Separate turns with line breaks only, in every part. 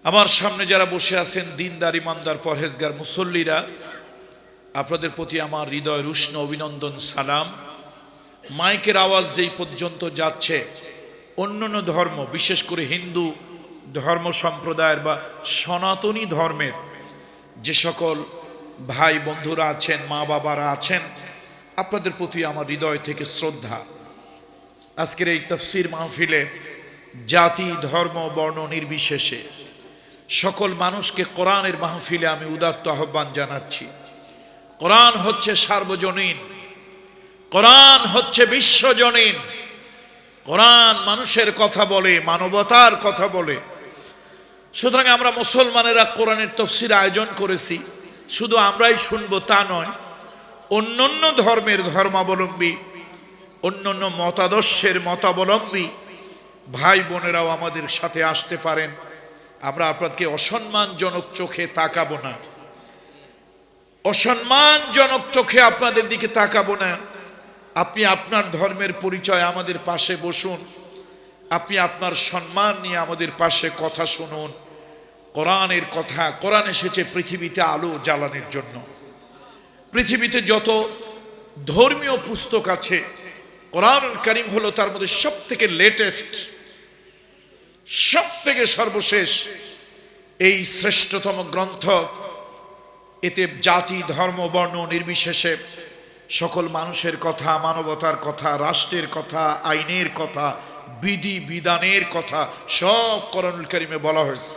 আমার সামনে যারা বসে আছেন দিনদার ইমানদার পরহেজগার মুসল্লিরা, আপনাদের প্রতি আমার হৃদয়ের উষ্ণ অভিনন্দন সালাম। মাইকের আওয়াজ যেই পর্যন্ত যাচ্ছে, অন্যান্য ধর্ম বিশেষ করে হিন্দু ধর্ম সম্প্রদায়ের বা সনাতনী ধর্মের যে সকল ভাই বন্ধুরা আছেন, মা বাবারা আছেন, আপনাদের প্রতি আমার হৃদয় থেকে শ্রদ্ধা। আজকের এই তাফসীর মাহফিলে জাতি ধর্ম বর্ণ নির্বিশেষে সকল মানুষকে কোরআনের মাহফিলে আমি উদাত্ত আহ্বান জানাচ্ছি। কোরআন হচ্ছে সার্বজনীন, কোরআন হচ্ছে বিশ্বজনীন, কোরআন মানুষের কথা বলে, মানবতার কথা বলে। সুতরাং আমরা মুসলমানেরা কোরআনের তাফসীর আয়োজন করেছি, শুধু আমরাই শুনবো তা নয়, অন্যান্য ধর্মের ধর্মাবলম্বী, অন্যান্য মতাদর্শের মতাবলম্বী ভাই বোনেরাও আমাদের সাথে আসতে পারেন। আমরা আপনাদেরকে অসম্মানজনক চোখে তাকাবো না, অসম্মানজনক চোখে আপনাদের দিকে তাকাবো না। আপনি আপনার ধর্মের পরিচয় আমাদের পাশে বসুন, আপনি আপনার সম্মান নিয়ে আমাদের পাশে কথা শুনুন। কোরআনের কথা, কোরআন এসেছে পৃথিবীতে আলো জ্বালানোর জন্য। পৃথিবীতে যত ধর্মীয় পুস্তক আছে, কোরআনুল কারীম হলো তার মধ্যে সব থেকে লেটেস্ট, সব থেকে সর্বশেষ, এই শ্রেষ্ঠতম গ্রন্থ। এতে জাতি ধর্ম বর্ণ নির্বিশেষে সকল মানুষের কথা, মানবতার কথা, রাষ্ট্রের কথা, আইনের কথা, বিধি বিধানের কথা সব কোরআনুল কারীমে বলা হয়েছে।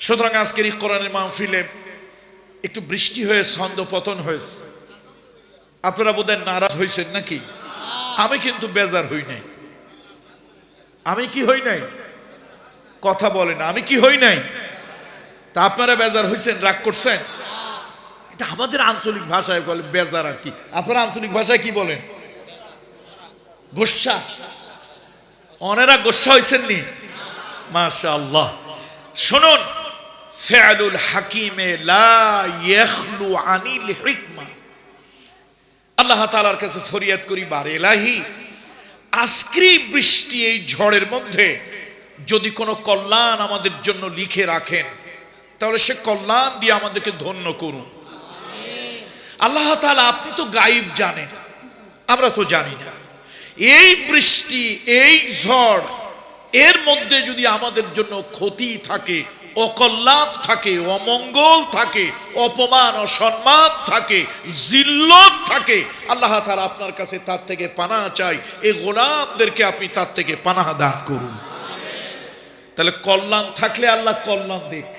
সুতরাং আজকের এই কোরআনের মাহফিলে একটু বৃষ্টি হয়ে ছন্দপতন হয়েছে। আপনারা বোধহয় নারাজ হয়েছেন নাকি? আমি কিন্তু বেজার হই নাই। আমি কি হই নাই? কথা বলে না, আমি কি হই নাই? তা আপনারা বেজার হয়েছেন, রাগ করছেন? এটা আমাদের আঞ্চলিক ভাষায় বলে বেজার আর কি। আপনারা আঞ্চলিক ভাষায় কি বলেন? গোস্বা। অনেরা গোস্বা হয়েছেন নি? মাশাআল্লাহ। শুনুন, ফিআলুল হাকিমে লা ইয়াখলু আনিল হিকমা। আল্লাহ তাআলার কাছে ফরিয়াদ করি, বার ইলাহি, আজকের বৃষ্টি এই ঝড়ের মধ্যে যদি কোনো কল্যাণ আমাদের জন্য লিখে রাখেন, তাহলে সে কল্যাণ দিয়ে আমাদেরকে ধন্য করুন। আল্লাহ তাআলা, আপনি তো গায়েব জানেন, আমরা তো জানি না। এই বৃষ্টি, এই ঝড়, এর মধ্যে যদি আমাদের জন্য ক্ষতি থাকে, অকল্যাণ থাকে, অমঙ্গল থাকে, অপমান অসম্মান থাকে, জিল্লত থাকে, আল্লাহ তাআলা আপনার কাছে তার থেকে পানাহ চাই। এই গোলামদেরকে আপনি তার থেকে পানাহ দান করুন। তাহলে কল্যাণ থাকলে আল্লাহ কল্যাণ দিক,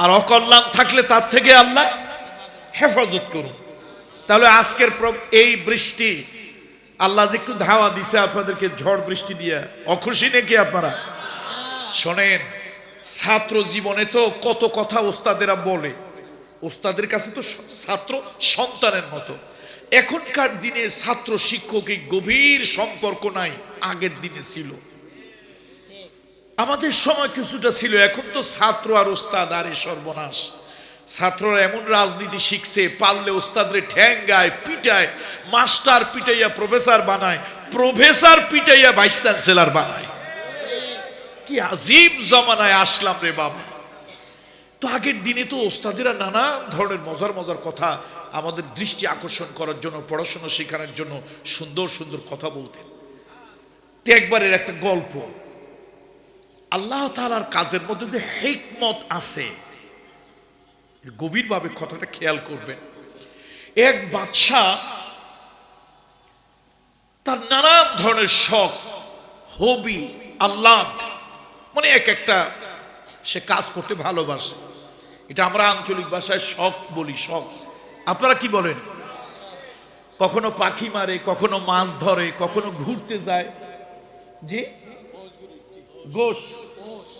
আর অকল্যাণ থাকলে তার থেকে আল্লাহ হেফাজত করুন। তাহলে আজকের এই বৃষ্টি আল্লাহ যে একটু ধাওয়া দিছে আপনাদেরকে, ঝড় বৃষ্টি দিয়ে, অখুশি নাকি আপনারা? শোনেন, ছাত্র জীবনে তো কত কথা ওস্তাদেরা বলে, ওস্তাদের কাছে তো ছাত্র সন্তানের মতো। এখনকার দিনে ছাত্র শিক্ষকের গভীর সম্পর্ক নাই, আগের দিনে ছিল। আমাদের সময় কিছুটা ছিল, এখন তো ছাত্র আর ওস্তাদ আরে সর্বনাশ। ছাত্ররা এমন রাজনীতি শিখছে, পারলে ওস্তাদরে ঠ্যাঙ্গায় পিটায়, মাস্টার পিটাইয়া প্রফেসর বানায়, প্রফেসর পিটাইয়া ভাইস চ্যান্সেলর বানায়। কি আজীব জমানায় আসলাম রে বাবা। তো আগের দিনে তো ওস্তাদেরা নানা ধরনের মজার মজার কথা আমাদের দৃষ্টি আকর্ষণ করার জন্য, পড়াশোনা শেখানোর জন্য সুন্দর সুন্দর কথা বলতেন। তো একবারের একটা গল্প, আল্লাহ তাআলার কাজের মধ্যে যে হিকমত আছে, গভীরভাবে কথাটা খেয়াল করবেন। এক বাদশা, তার নানান ধরনের শখ, হবি, আহ্লাদ, মানে এক একটা সে কাজ করতে ভালোবাসে। এটা আমরা আঞ্চলিক ভাষায় শখ বলি, শখ। আপনারা কি বলেন? কখনো পাখি মারে, কখনো মাছ ধরে, কখনো ঘুরতে যায়। জি, গোশ,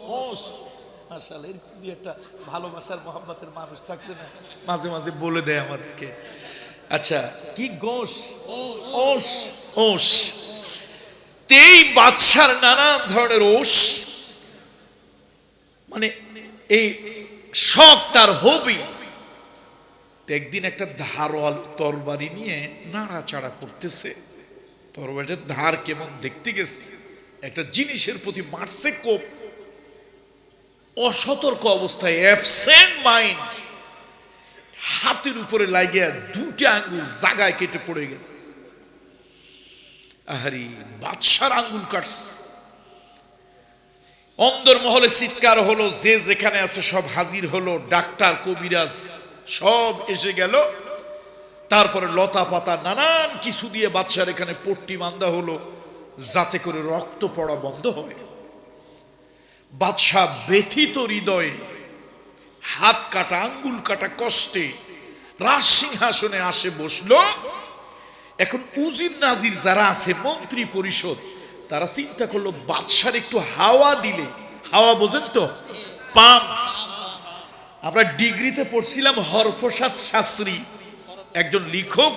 গোশ। মাশাআল্লাহ, এরকম দুই একটা ভালোবাসার মহব্বতের মানুষ থাকলে না মাঝে মাঝে বলে দেয় আমাদেরকে। আচ্ছা, কি গোশ? Osh, Osh. এই বাদশার নানান ধরনের ওশ, মানে এই শখ, তার হবি। একদিন একটা ধারাল তরবারি নিয়ে নাড়াচাড়া করতেছে। তরবারিটার ধার কেমন দেখতে গেছে, একটা জিনিসের প্রতি মারছে কোপ। অসতর্ক অবস্থায় অ্যাবসেন্ট মাইন্ড হাতের উপরে লাগিয়া দুটি আঙ্গুল জায়গায় কেটে পড়ে গেছে। আহারি বাদশার আঙ্গুল কাটছে। অন্দরমহলে চিৎকার হলো, যে যেখানে আছে সব হাজির হলো, ডাক্তার কবিরাজ সব এসে গেল। তারপরে লতা পাতা নানান কিছু দিয়ে বাদশার এখানে পট্টি বাঁধা হলো যাতে করে রক্ত পড়া বন্ধ হয়। বাদশা ব্যথিত হৃদয়ে হাত কাটা আঙ্গুল কাটা কষ্টে রাজ সিংহাসনে আসে বসলো। এখন উজির নাজির যারা আছে মন্ত্রী পরিষদ তারা চিন্তা করলো বাদশার একটু হাওয়া দিলে, হাওয়া বোঝেন তো, পাম। আমরা ডিগ্রিতে পড়ছিলাম হরপ্রসাদ শাস্ত্রী একজন লেখক,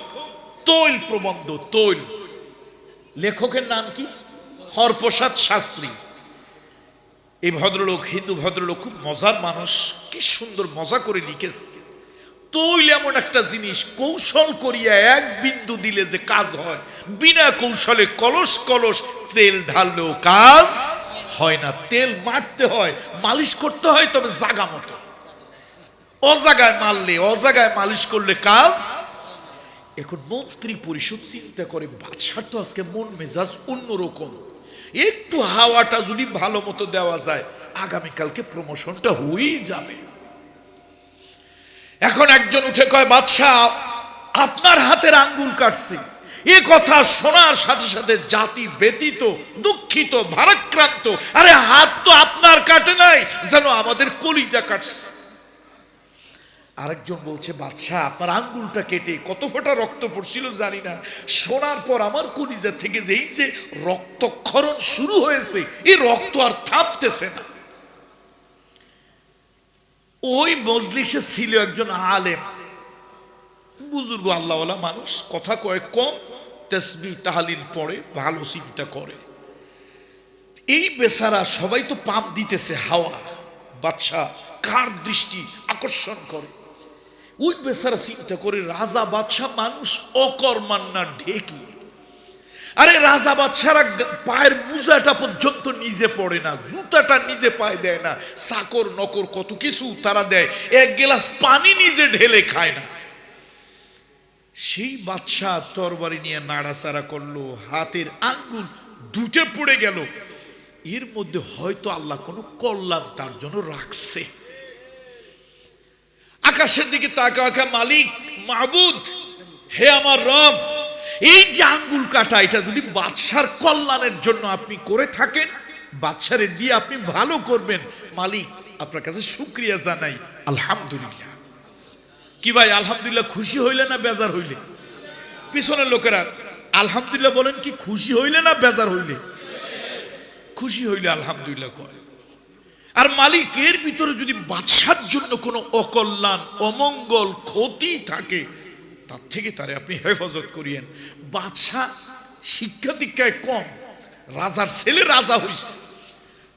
তৈল প্রবন্ধ, তৈল, লেখকের নাম কি? হরপ্রসাদ শাস্ত্রী। এই ভদ্রলোক হিন্দু ভদ্রলোক, খুব মজার মানুষ, কি সুন্দর মজা করে লিখেছে। তৈল এমন একটা জিনিস কৌশল করিয়া এক বিন্দু দিলে যে কাজ হয়, বিনা কৌশলে কলস কলস তেল ঢাললেও কাজ হয় না। তেল মারতে হয়, মালিশ করতে হয়, তবে জাগা মতো। অজাগায় মারলে, অজাগায় মালিশ করলে কাজ। এখন মন্ত্রী পরিষদ চিন্তা করে বাদশার তো আজকে মন মেজাজ অন্যরকম, একটু হাওয়াটা যদি ভালো মতো দেওয়া যায় আগামীকালকে প্রমোশনটা হয়েই যাবে। এখন একজন উঠে কয়, বাদশাহ আপনার হাতের আঙ্গুল কাটছে। এ কথা শোনার সাথে সাথে জাতি ব্যতীত, দুঃখিত, ভারাক্রান্ত। আরে হাত তো আপনার কাটে নাই, যেন আমাদের কলিজা কাটছে। আরেকজন বলছে, বাদশাহ আপনার আঙ্গুলটা কেটে কত ফোঁটা রক্ত পড়ছিল জানি না, শোনার পর আমার কলিজা থেকে যে এই যে রক্তক্ষরণ শুরু হয়েছে, এই রক্ত আর থামতেছে না। ওই মজলিসে ছিল একজন আলেম, বুজুর্গ আল্লাহওয়ালা মানুষ, কথা কয় কম, তাসবিহ তাহলিল পড়ে, ভালো চিন্তা করে। এই বেচারা সবাই তো পাপ দিতেছে হাওয়া, বাদশা কার দৃষ্টি আকর্ষণ করে। ওই বেচারা চিন্তা করে রাজা বাদশা মানুষ অকর্মান্না ঢেকি। আরে রাজা বাদশারা পায়ের মোজাটা পর্যন্ত নিজে পড়ে না, জুতাটা নিজে পায়ে দেয় না, চাকর নকর কত কিছু তারা দেয়, এক গ্লাস পানি নিজে ঢেলে খায় না। সেই বাদশা তরবারি নিয়ে নাড়াচাড়া করলো, হাতের আঙ্গুল দুটে পড়ে গেল। এর মধ্যে হয়তো আল্লাহ কোনো কল্যাণ তার জন্য রাখছে। আকাশের দিকে তাকা, মালিক মাবুদ, হে আমার রব, এই যে আঙ্গুল কাটা এটা যদি বাদশার কল্যাণের জন্য আপনি করে থাকেন, বাদশারে দিয়ে আপনি ভালো করবেন, মালিক আপনার কাছে শুকরিয়া জানাই, আলহামদুলিল্লাহ। কি ভাই আলহামদুলিল্লাহ খুশি হইলে না বেজার হইলে? পিছনের লোকেরা আলহামদুলিল্লাহ বলেন, কি খুশি হইলে না বেজার হইলে? খুশি হইলে আলহামদুলিল্লাহ কয়। আর মালিকের ভিতরে যদি বাদশার জন্য কোনো অকল্যাণ, অমঙ্গল, ক্ষতি থাকে, তার থেকে তারে আপনি হেফাজত করিয়েন। বাদশা শিক্ষা দীক্ষায় কম, রাজার ছেলে রাজা হইছে,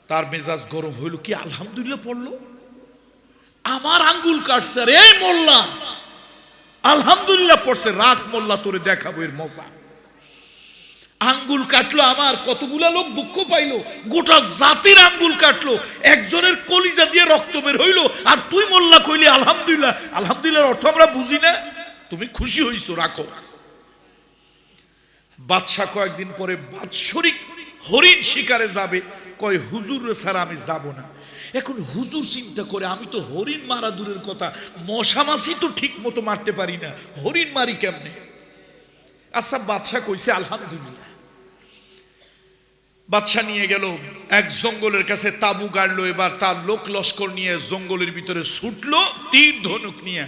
তার মেজাজ গরম হইল, কি আলহামদুলিল্লাহ পড়লো, আমার আঙ্গুল কাটছে, রে মোল্লা আলহামদুলিল্লাহ পড়ছে, রাত মোল্লা তোরে দেখাবো এর মজা। আঙ্গুল কাটলো আমার, কতগুলা লোক দুঃখ পাইলো, গোটা জাতির আঙ্গুল কাটলো, একজনের কলিজা দিয়ে রক্ত বের হইলো, আর তুই মোল্লা কইলি আলহামদুলিল্লাহ। আলহামদুলিল্লাহর অর্থ আমরা বুঝি না, তুমি খুশি হইছো, রাখো। বাদশা কয়েকদিন পরে বাৎসরিক হরিণ শিকারে যাবে, কয় হুজুর ছাড়া আমি যাব না। এখন হুজুর চিন্তা করে, আমি তো হরিণ মারা দূরের কথা, মশা মাছি তো ঠিক মতো মারতে পারি না, হরিণ মারি কেমনে? আচ্ছা বাদশা কইছে আলহামদুলিল্লাহ। বাদশা নিয়ে গেল এক জঙ্গলের কাছে, তাবু গাড়লো। এবার তার লোক লস্কর নিয়ে জঙ্গলের ভিতরে ছুটলো, তীর ধনুক নিয়ে।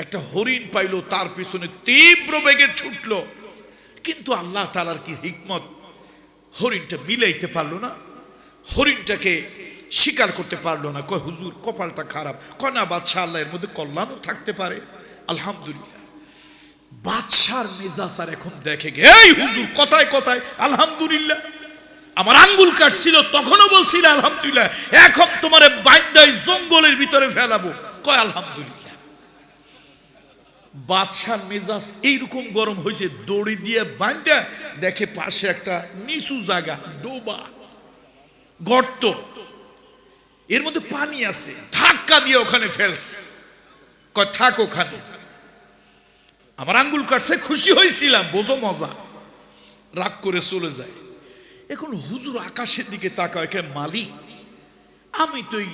একটা হরিণ পাইলো, তার পিছনে তীব্র বেগে ছুটলো, কিন্তু আল্লাহ তাআলার কি হিকমত, হরিণটা মিলাইতে পারলো না, হরিণটাকে স্বীকার করতে পারলো না। কয় হুজুর কপালটা খারাপ। কয় না বাদশা, আল্লাহ এর মধ্যে কল্যাণও থাকতে পারে, আলহামদুলিল্লাহ। বাদশার মেজাজ আর এখন দেখে গে, এই হুজুর কথায় কথায় আলহামদুলিল্লাহ, আমার আঙ্গুল কাটছিল তখনও বলছিল আলহামদুলিল্লাহ, এখন তোমারে বাইন্দাই জঙ্গলের ভিতরে ফেলাবো, কয় আলহামদুলিল্লাহ। বাদশার মেজাজ এইরকম গরম হয়েছে, দড়ি দিয়ে বাইন্দা দেখে পাশে একটা নিচু জায়গা, ডোবা, গর্ত। এর মধ্যে পানি আছে, ধাক্কা দিয়ে ওখানে ফেলছে, কয় থাক ওখানে। আমার আঙ্গুল কাটছে, খুশি হয়েছিলাম, বোঝো মজা, রাগ করে চলে যায়। এখন হুজুর আকাশের দিকে তাকায়, কে মালিক, আমি তো এই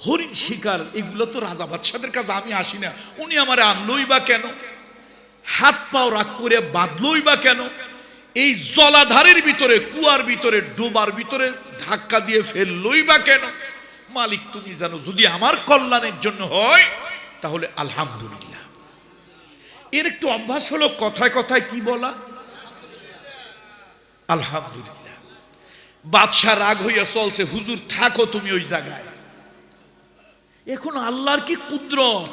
হরিণ শিকার এগুলো তো রাজা বাদশাদের কাছে আমি আসি না, উনি আমারে আনলই বা কেন, হাত পাও রাগ করে বাঁধলই বা কেন, এই জলাধারের ভিতরে, কুয়ার ভিতরে, ডোবার ভিতরে ধাক্কা দিয়ে ফেললই বা কেন? মালিক তুমি জানো, যদি আমার কল্যাণের জন্য হয় তাহলে আলহামদুলিল্লাহ। এর একটু অভ্যাস হলো কথায় কথায় কি বলা, আলহামদুলিল্লাহ। বাদশা রাগ হইয়া চলছে, হুজুর থাকো তুমি ওই জায়গায়। এখন আল্লাহর কি কুদরত,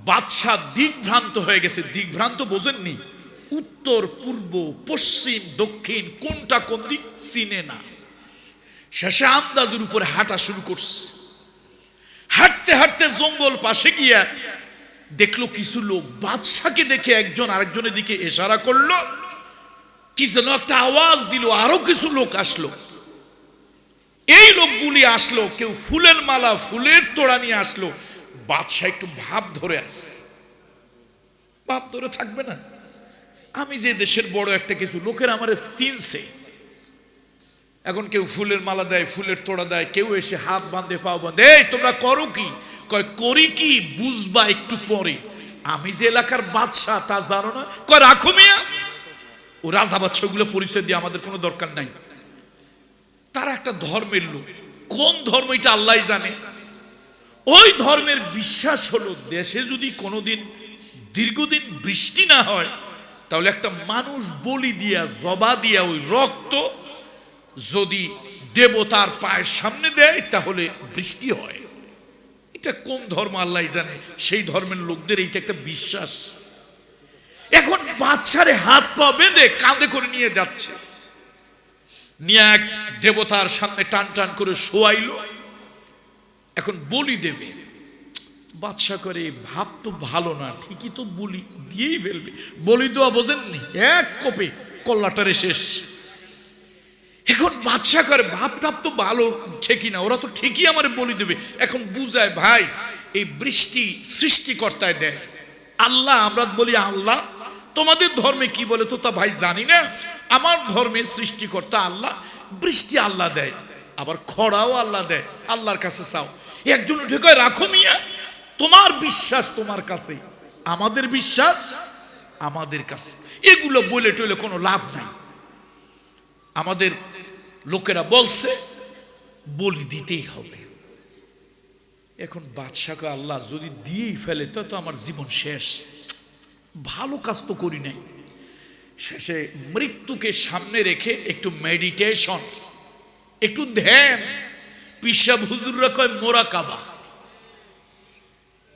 বাদশা দিকভ্রান্ত হয়ে গেছে। দিকভ্রান্ত বোঝেননি, উত্তর পূর্ব পশ্চিম দক্ষিণ কোনটা কোন দিক চিনে না। শেষে আন্দাজের উপরে হাঁটা শুরু করছে। হাঁটতে হাঁটতে জঙ্গল পাশে গিয়া দেখলো কিছু লোক বাদশাকে দেখে একজন আরেকজনের দিকে ইশারা করলো, কি যেন একটা আওয়াজ দিল, আরো কিছু লোক আসলো। এই লোকগুলি আসলো, কেউ ফুলের মালা ফুলের তোড়া নিয়ে আসলো। বাদশা একটু ভাব ধরে আসে, ভাব ধরে থাকবে না, আমি যে দেশের বড় একটা কিছু লোকের আমারে চিনছে। এখন কেউ ফুলের মালা দেয়, ফুলের তোড়া দেয়, কেউ এসে হাত বাঁধে পাও বাঁধে, এই তোমরা করো কি? কয় করি কি বুঝবা একটু পরে, আমি যে এলাকার বাদশা তা জানো না? কয় রাখো মিয়া, ও রাজা বাদশা ওগুলো পরিচয় দিয়ে আমাদের কোনো দরকার নাই। তারা একটা ধর্মের লোক, কোন ধর্ম এটা আল্লাহ জানে। ওই ধর্মের বিশ্বাস হলো দেশে যদি কোনোদিন দীর্ঘদিন বৃষ্টি না হয়, তাহলে একটা মানুষ বলি দিয়া জবা দিয়া ওই রক্ত যদি দেবতার পায়ের সামনে দেয় তাহলে বৃষ্টি হয়। এটা কোন ধর্ম আল্লাহ জানে, সেই ধর্মের লোকদের এইটা একটা বিশ্বাস। এখন বাদশারে হাত পা বেঁধে কাঁধে করে নিয়ে যাচ্ছে, নিয়ে এক দেবতার সামনে টান টান করে শোয়াইলো। এখন বলি দেবে। বাদশা করে ভাব তো ভালো না, ঠিকই তো বলি দিয়েই ফেলবে, বলি দেওয়া বোঝেননি, এক কোপে কল্লাটারে শেষ। এখন বাদশা করে ভাব টাপ তো ভালো ঠিকই না, ওরা তো ঠিকই আমার বলি দেবে। এখন বুঝায়, ভাই এই বৃষ্টি সৃষ্টিকর্তায় দেয় আল্লাহ, আমরা বলি আল্লাহ, তোমাদের ধর্মে কি বলে তো তা ভাই জানি না, আমার ধর্মে সৃষ্টিকর্তা আল্লাহ, বৃষ্টি আল্লাহ দেয়, আবার খরাও আল্লাহ দেয়, আল্লাহর কাছে চাও। একজন উঠে কয় রাখো মিয়া, তোমার বিশ্বাস তোমার কাছে, আমাদের বিশ্বাস আমাদের কাছে, এগুলো বলে টলে কোনো লাভ নাই। আমাদের লোকেরা বলছে বলি দিতেই হবে। এখন বাদশাকে আল্লাহ যদি দিয়েই ফেলে তা তো আমার জীবন শেষ, ভালো কাজ তো করি নাই। শেষে মৃত্যুকে সামনে রেখে একটু মেডিটেশন, একটু ধ্যান, পিসা হুজুররা কয় মোরাকাবা,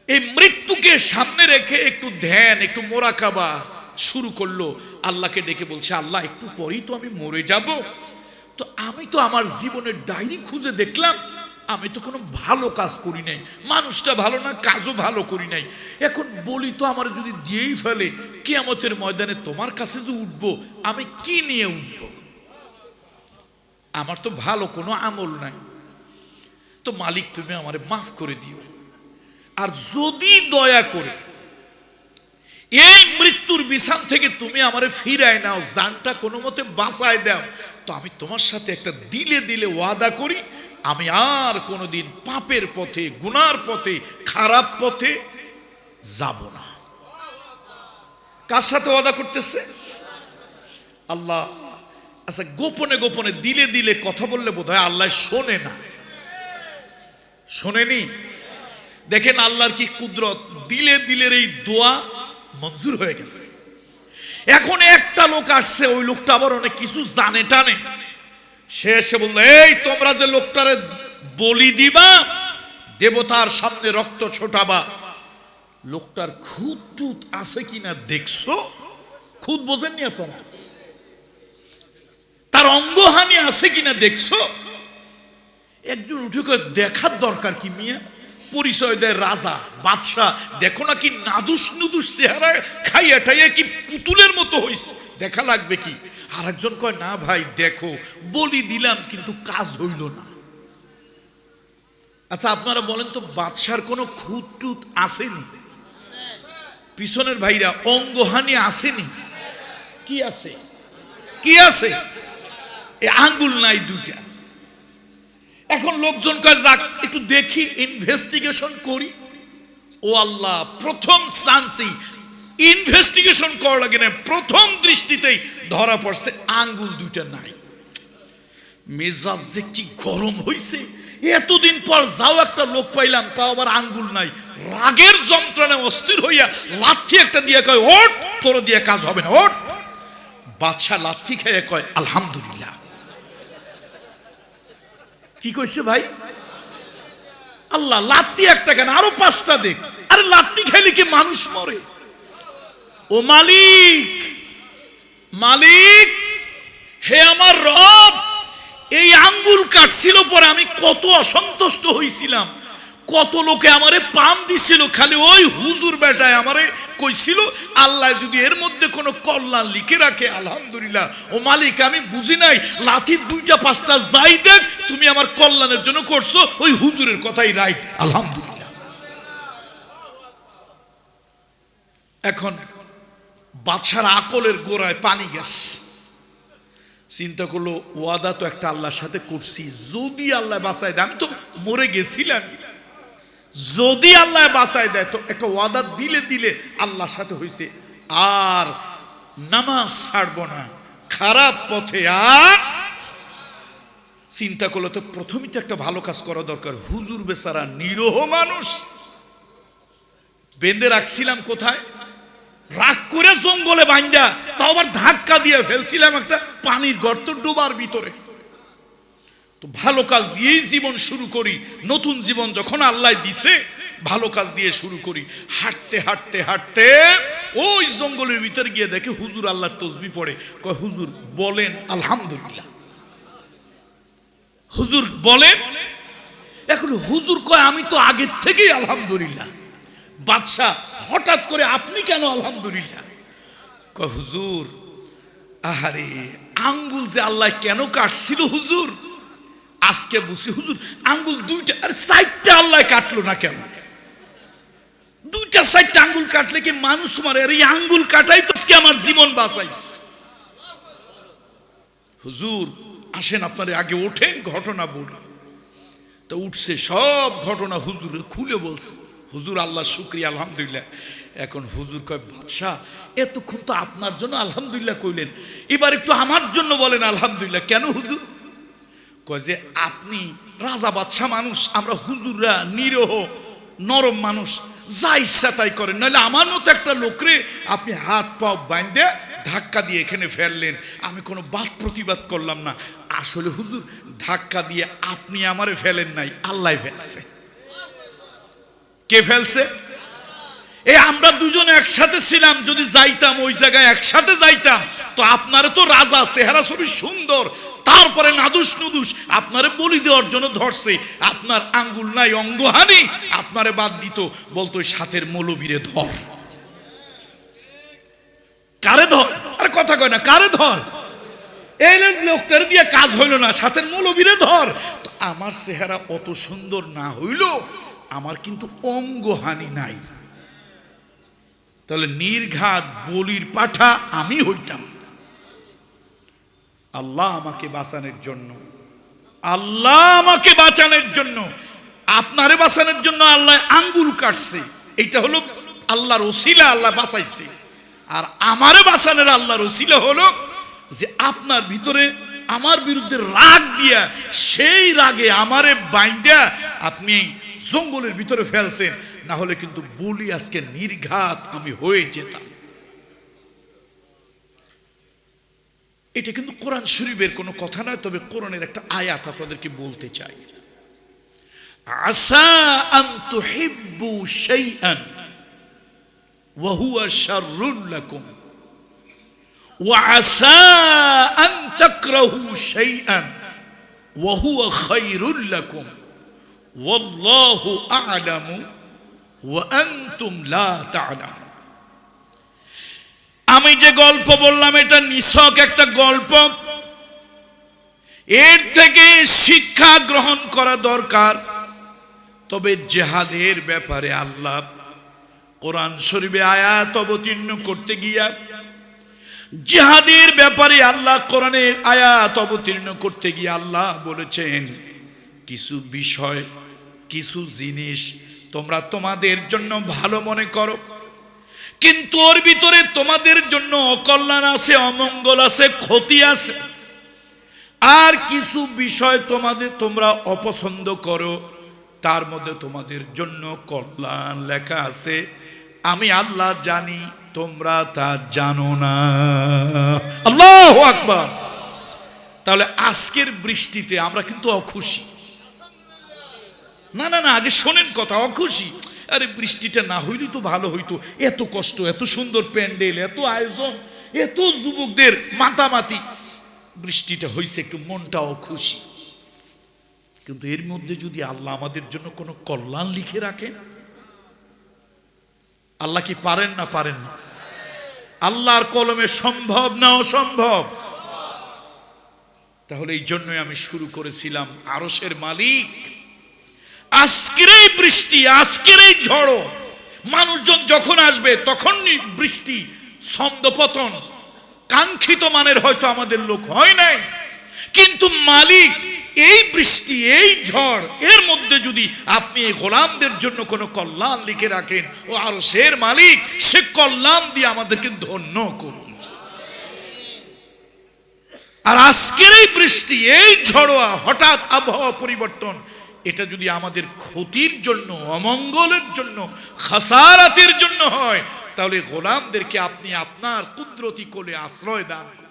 এই মৃত্যুকে সামনে রেখে একটু ধ্যান, একটু মোরাকাবা শুরু করলো। আল্লাহকে ডেকে বলছে, আল্লাহ একটু পরেই তো আমি মরে যাব, তো আমি তো আমার জীবনের ডায়েরি খুঁজে দেখলাম আমি তো কোনো ভালো কাজ করি নাই, মানুষটা ভালো না, কাজও ভালো করি নাই। এখন বলি তো আমার যদি দিয়েই ফেলে, কিয়ামতের ময়দানে তোমার কাছে যে উঠবো, আমি কি নিয়ে উঠব? আমার তো ভালো কোনো আমল নাই, তো মালিক তুমি আমারে মাফ করে দিও। আর যদি দয়া করে এই মৃত্যুর বিছান থেকে তুমি আমারে ফিরায় নাও, জানটা কোনো মতে বাঁচায় দাও, তো আমি তোমার সাথে একটা দিলে দিলে ওয়াদা করি, আমি আর কোনোদিন পাপের পথে, গুনার পথে, খারাপ পথে যাব না। কার সাথে ওয়াদা করতেছে? আল্লাহ। আচ্ছা, গোপনে গোপনে দিলে দিলে কথা বললে বোধহয় আল্লাহ শোনে না, শোনেনি? দেখেন আল্লাহর কি কুদরত, দিলে দিলের এই দোয়া মঞ্জুর হয়ে গেছে। এখন একটা লোক আসছে, ওই লোকটা আবার অনেক কিছু জানে টানে, সে এসে বললো, এই তোমরা যে লোকটারে বলি দিবা, দেবতার সামনে রক্ত ছোটাবা, লোকটার খুদ টুত আছে কিনা দেখছো? খুদ বোঝেননি আপনারা? তার অঙ্গহানি আছে কিনা দেখছো? একজন উঠে দেখার দরকার কি মিয়া, পরিচয় দেয় রাজা বাদশা, দেখো না কি নাদুস নুদুস চেহারা, খাইয়া টাইয়া কি পুতুলের মতো হইছে, দেখা লাগবে কি? আর একজন কয়, না ভাই দেখো, বলি দিলাম কিন্তু কাজ হইল না। আচ্ছা আপনারা বলেন তো, বাদশার কোনো খুঁত টুত আসেনি? পিছনের ভাইরা, অঙ্গহানি আসেনি? কি আছে? কি আছে? এই আঙ্গুল নাই দুইটা। এখন লোকজন কয় যাক একটু দেখি, ইনভেস্টিগেশন করি। ও আল্লাহ, প্রথম চান্সই ইনভেস্টিগেশন করা লাগে না, প্রথম দৃষ্টিতেই ধরা পড়ছে আঙ্গুল দুইটা নাই। মেজাজ যে কি গরম হইছে, এতদিন পর যাও একটা লোক পাইলাম, তাও আবার আঙ্গুল নাই। রাগের যন্ত্রণায় অস্থির হইয়া লাথি একটা দিয়ে কয়, ওঠ, তোর দিয়ে কাজ হবে না, ওঠ। বাদশা লাথি খেয়ে কয় আলহামদুলিল্লাহ। কি কইছে ভাই? আল্লাহ, লাথি একটা কেন, আরো 5টা দেখ। আরে লাথি খেলে কি মানুষ মরে? ও মালিক, মালিক, হে আমার রব, এই আঙ্গুল কাটছিল পরে আমি কত অসন্তুষ্ট হইছিলাম, কত লোকে আমারে পাম দিছিল, খালি ওই হুজুর বেটায় আমারে কইছিল আল্লাহ যদি এর মধ্যে কোনো কল্যাণ লিখে রাখে আলহামদুলিল্লাহ। ও মালিক, আমি বুঝি নাই লাঠির 2টা 5টা যাই দেখ, তুমি আমার কল্যাণের জন্য করছো, ওই হুজুরের কথাই রাইট, আলহামদুলিল্লাহ। এখন বাদশার আকলের গোড়ায় পানি গেছে। চিন্তা করলো, ওয়াদা তো একটা আল্লাহর সাথে করছি, যদি আল্লাহ বাঁচায় দেয়, আমি তো মরে গেছিলাম, যদি আল্লাহ বাঁচায় দেয় তো একটা ওয়াদা দিলে দিলে আল্লাহর সাথে হয়েছে, আর নামাজ ছাড়বো না, খারাপ পথে আর। চিন্তা করলো তো প্রথমেই তো একটা ভালো কাজ করা দরকার। হুজুর বেচারা নিরহ মানুষ, বেঁধে রাখছিলাম কোথায়, রাগ করে জঙ্গলে বাইন্দা, তাও আবার ধাক্কা দিয়ে ফেলছিলাম একটা পানির গর্ত ডোবার ভিতরে। তো ভালো কাজ দিয়েই জীবন শুরু করি, নতুন জীবন যখন আল্লাহ দিছে, ভালো কাজ দিয়ে শুরু করি। হাঁটতে হাঁটতে হাঁটতে ওই জঙ্গলের ভিতরে গিয়ে দেখে হুজুর আল্লাহর তসবিহ পড়ে। কয় হুজুর বলেন আলহামদুলিল্লাহ, হুজুর বলেন। এখন হুজুর কয় আমি তো আগের থেকেই আলহামদুলিল্লাহ। বাদশা হঠাৎ করে আপনি কেন আলহামদুলিল্লাহ? কয় হুজুর, আহারে আঙ্গুল যে আল্লাহ কেন কাটছিল হুজুর, আজকে বুঝছি। হুজুর আঙ্গুল 2টা আর 4টা আল্লাহ কাটলো না কেন? 2টা 4টা আঙ্গুল কাটলে কি মানুষ মারে? আর এই আঙ্গুল কাটাই তো আজকে আমার জীবন বাঁচাইছে। হুজুর আসেন, আপনার আগে ওঠেন, ঘটনা বলি। তো উঠছে, সব ঘটনা হুজুর খুলে বলছে। হুজুর আল্লাহ শুকরিয়া আলহামদুলিল্লাহ। এখন হুজুর কয়, বাদশা এতক্ষণ তো আপনার জন্য আলহামদুলিল্লাহ কইলেন, এবার একটু আমার জন্য বলেন আলহামদুলিল্লাহ। কেন হুজুর? কয় যে আপনি রাজা বাদশা মানুষ, আমরা হুজুররা নিরহ নরম মানুষ, যা ইচ্ছা তাই করেন। নইলে আমার মতো একটা লোকরে আপনি হাত পা বাঁধে ধাক্কা দিয়ে এখানে ফেললেন, আমি কোনো বাদ প্রতিবাদ করলাম না। আসলে হুজুর ধাক্কা দিয়ে আপনি আমারে ফেলেন নাই, আল্লাহ ফেলছে। কে ফেলছে? এই আমরা দুজনে একসাথে ছিলাম, যদি যাইতাম ওই জায়গায় একসাথে যাইতাম, তো আপনারা তো রাজা, চেহারা ছবি সুন্দর, তারপরে নাদুস নুদুস আপনারে বলি দেওয়ার জন্য ধরছে। আপনার আঙ্গুল নাই, অঙ্গহানি, আপনারে বাদ দিত, বলতো সাথের মৌলবীরে ধর। কারে ধর? আর কথা কয় না, কারে ধর? এই লোকটার দিয়ে কাজ হইল না, সাথের মৌলবীরে ধর। তো আমার চেহারা অত সুন্দর না হইল, আমার কিন্তু অঙ্গহানি নাই, তাহলে নির্ঘাত বলির পাঠা আমি হইতাম। আল্লাহ আমাকে বাঁচানোর জন্য, আল্লাহ আমাকে বাঁচানোর জন্য, আপনারে বাঁচানোর জন্য আল্লাহ আঙ্গুল কাটছে। এইটা হলো আল্লাহর ওসিলা, আল্লাহ বাঁচাইছে। আর আমারে বাঁচানোর আল্লাহর ওসিলা হলো যে আপনার ভিতরে আমার বিরুদ্ধে রাগ দিয়া, সেই রাগে আমারে বাইন্দা আপনি জঙ্গলের ভিতরে ফেলছেন, না হলে কিন্তু বলি আজকে নির্ঘাত আমি হয়ে যেতাম। এটা কিন্তু কোরআন শরীফের কোনো কথা নয়, তবে কোরআনের একটা আয়াত আপনাদেরকে বলতে চাই। আসা আন তুহিব্বু শাইআন ওয়া হুয়া শাররুল লাকুম ওয়া আসা আন তাকরাহু শাইআন ওয়া হুয়া খায়রুল লাকুম ওয়াল্লাহু আ'লামু ওয়া আনতুম লা তা'লামুন। আমি যে গল্প বললাম এটা নিছক একটা গল্প, এর থেকে শিক্ষা গ্রহণ করা দরকার। তবে জিহাদের ব্যাপারে আল্লাহ কোরআন শরীফে আয়াত অবতীর্ণ করতে গিয়া, জিহাদের ব্যাপারে আল্লাহ কোরআনে আয়াত অবতীর্ণ করতে গিয়ে আল্লাহ বলেছেন, কিছু বিষয়, কিছু জিনিস তোমরা তোমাদের জন্য ভালো মনে করো, কিন্তু ওর ভিতরে তোমাদের জন্য অকল্যাণ আছে, অমঙ্গল আছে, ক্ষতি আছে। আর কিছু বিষয় তোমরা অপছন্দ করো, তার মধ্যে তোমাদের জন্য কল্যাণ লেখা আছে। আমি আল্লাহ জানি, তোমরা তা জানো না। আল্লাহু আকবার। তাহলে আজকের বৃষ্টিতে আমরা কিন্তু অখুশি। না না না, আগে শোনেন কথা, অখুশি। আরে বৃষ্টিটা না হইলে তো ভালো হইতো, এত কষ্ট, এত সুন্দর প্যান্ডেল, এত আয়োজন, এত যুবকদের মাতামাতি, বৃষ্টিটা হইছে একটু মনটাও খুশি। কিন্তু এর মধ্যে যদি আল্লাহ আমাদের জন্য কোনো কল্যাণ লিখে রাখেন, আল্লাহ কি পারেন না? পারেন না? আল্লাহর কলমে সম্ভব না অসম্ভব? তাহলে এই জন্যই আমি শুরু করেছিলাম, আরশের মালিক আজকের এই বৃষ্টি, আজকের এই ঝড়, মানুষজন যখন আসবে তখনই বৃষ্টি ছন্দপতন কাঙ্ক্ষিত মানের হয়তো আমাদের লোক হয় নাই, কিন্তু মালিক এই বৃষ্টি, এই ঝড়, এর মধ্যে যদি আপনি এই গোলামদের জন্য কোনো কল্যাণ লিখে রাখেন, ও আরশের মালিক সে কল্যাণ দিয়ে আমাদেরকে ধন্য করুন। আর আজকের এই বৃষ্টি, এই ঝড়োয়া হঠাৎ আবহাওয়া পরিবর্তন, এটা যদি আমাদের ক্ষতির জন্য, অমঙ্গলের জন্য, খাসারাতের জন্য হয়, তাহলে গোলামদেরকে আপনি আপনার কুদরতি কোলে আশ্রয় দান করুন।